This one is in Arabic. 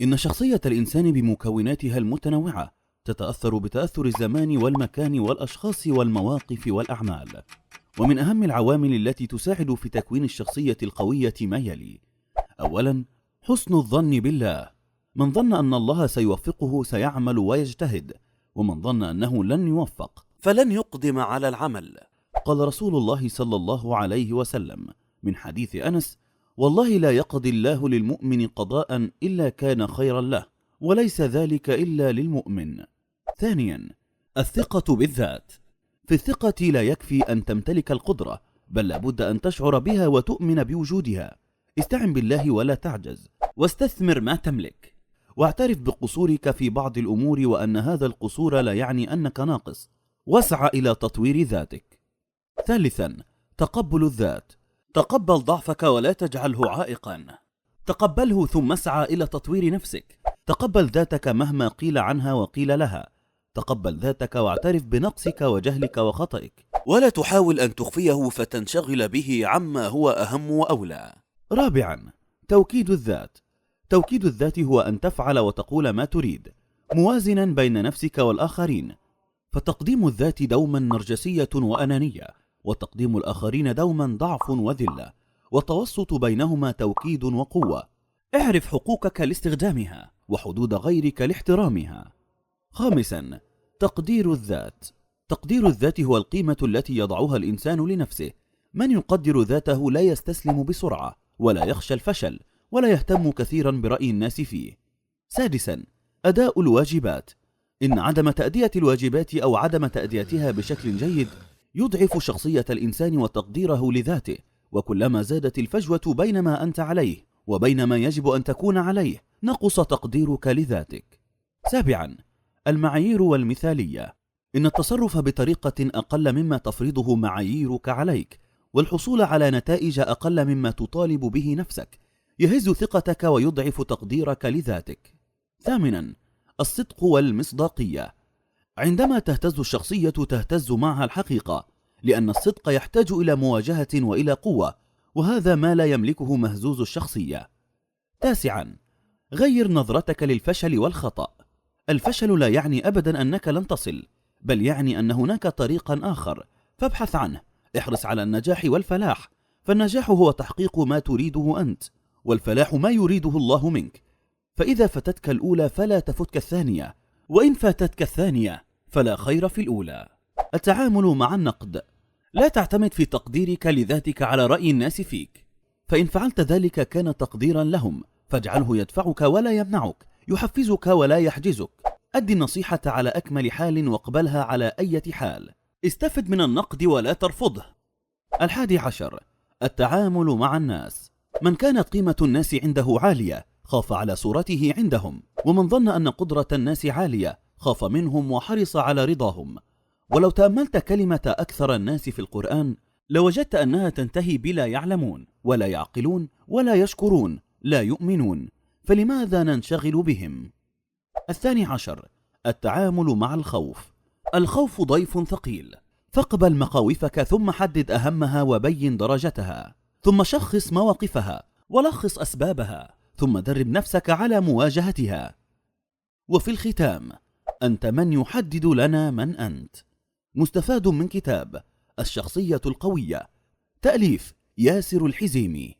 إن شخصية الإنسان بمكوناتها المتنوعة تتأثر بتأثر الزمان والمكان والأشخاص والمواقف والأعمال. ومن أهم العوامل التي تساعد في تكوين الشخصية القوية ما يلي: أولا، حسن الظن بالله. من ظن أن الله سيوفقه سيعمل ويجتهد، ومن ظن أنه لن يوفق فلن يقدم على العمل. قال رسول الله صلى الله عليه وسلم من حديث أنس: والله لا يقضي الله للمؤمن قضاء إلا كان خيرا له، وليس ذلك إلا للمؤمن. ثانيا، الثقة بالذات. في الثقة لا يكفي أن تمتلك القدرة، بل لابد أن تشعر بها وتؤمن بوجودها. استعن بالله ولا تعجز، واستثمر ما تملك، واعترف بقصورك في بعض الأمور وأن هذا القصور لا يعني أنك ناقص، واسعى إلى تطوير ذاتك. ثالثا، تقبل الذات. تقبل ضعفك ولا تجعله عائقا، تقبله ثم اسعى إلى تطوير نفسك. تقبل ذاتك مهما قيل عنها وقيل لها. تقبل ذاتك واعترف بنقصك وجهلك وخطئك، ولا تحاول أن تخفيه فتنشغل به عما هو أهم وأولى. رابعا، توكيد الذات. توكيد الذات هو أن تفعل وتقول ما تريد، موازنا بين نفسك والآخرين. فتقديم الذات دوما نرجسية وأنانية، وتقديم الآخرين دوما ضعف وذلة، والتوسط بينهما توكيد وقوة. اعرف حقوقك لاستخدامها، وحدود غيرك لاحترامها. خامسا، تقدير الذات. تقدير الذات هو القيمة التي يضعها الإنسان لنفسه. من يقدر ذاته لا يستسلم بسرعة، ولا يخشى الفشل، ولا يهتم كثيرا برأي الناس فيه. سادسا، أداء الواجبات. إن عدم تأدية الواجبات أو عدم تأديتها بشكل جيد يضعف شخصية الإنسان وتقديره لذاته، وكلما زادت الفجوة بين ما أنت عليه وبين ما يجب أن تكون عليه نقص تقديرك لذاتك. سابعا، المعايير والمثالية. إن التصرف بطريقة أقل مما تفرضه معاييرك عليك، والحصول على نتائج أقل مما تطالب به نفسك، يهز ثقتك ويضعف تقديرك لذاتك. ثامنا، الصدق والمصداقية. عندما تهتز الشخصية تهتز معها الحقيقة، لأن الصدق يحتاج إلى مواجهة وإلى قوة، وهذا ما لا يملكه مهزوز الشخصية. تاسعا، غير نظرتك للفشل والخطأ. الفشل لا يعني أبدا أنك لن تصل، بل يعني أن هناك طريقا آخر، فابحث عنه. احرص على النجاح والفلاح، فالنجاح هو تحقيق ما تريده أنت، والفلاح ما يريده الله منك. فإذا فتتك الأولى فلا تفتك الثانية، وإن فاتتك الثانية فلا خير في الأولى. التعامل مع النقد. لا تعتمد في تقديرك لذاتك على رأي الناس فيك، فإن فعلت ذلك كان تقديرا لهم، فاجعله يدفعك ولا يمنعك، يحفزك ولا يحجزك. أدي النصيحة على أكمل حال واقبلها على أي حال. استفد من النقد ولا ترفضه. 11، التعامل مع الناس. من كانت قيمة الناس عنده عالية خاف على صورته عندهم، ومن ظن أن قدرة الناس عالية خاف منهم وحرص على رضاهم. ولو تأملت كلمة أكثر الناس في القرآن لوجدت أنها تنتهي بلا يعلمون ولا يعقلون ولا يشكرون لا يؤمنون، فلماذا ننشغل بهم؟ 12، التعامل مع الخوف. الخوف ضيف ثقيل، فاقبل مخاوفك ثم حدد أهمها وبين درجتها، ثم شخص مواقفها ولخص أسبابها، ثم درب نفسك على مواجهتها. وفي الختام، أنت من يحدد لنا من أنت. مستفاد من كتاب الشخصية القوية، تأليف ياسر الحزيمي.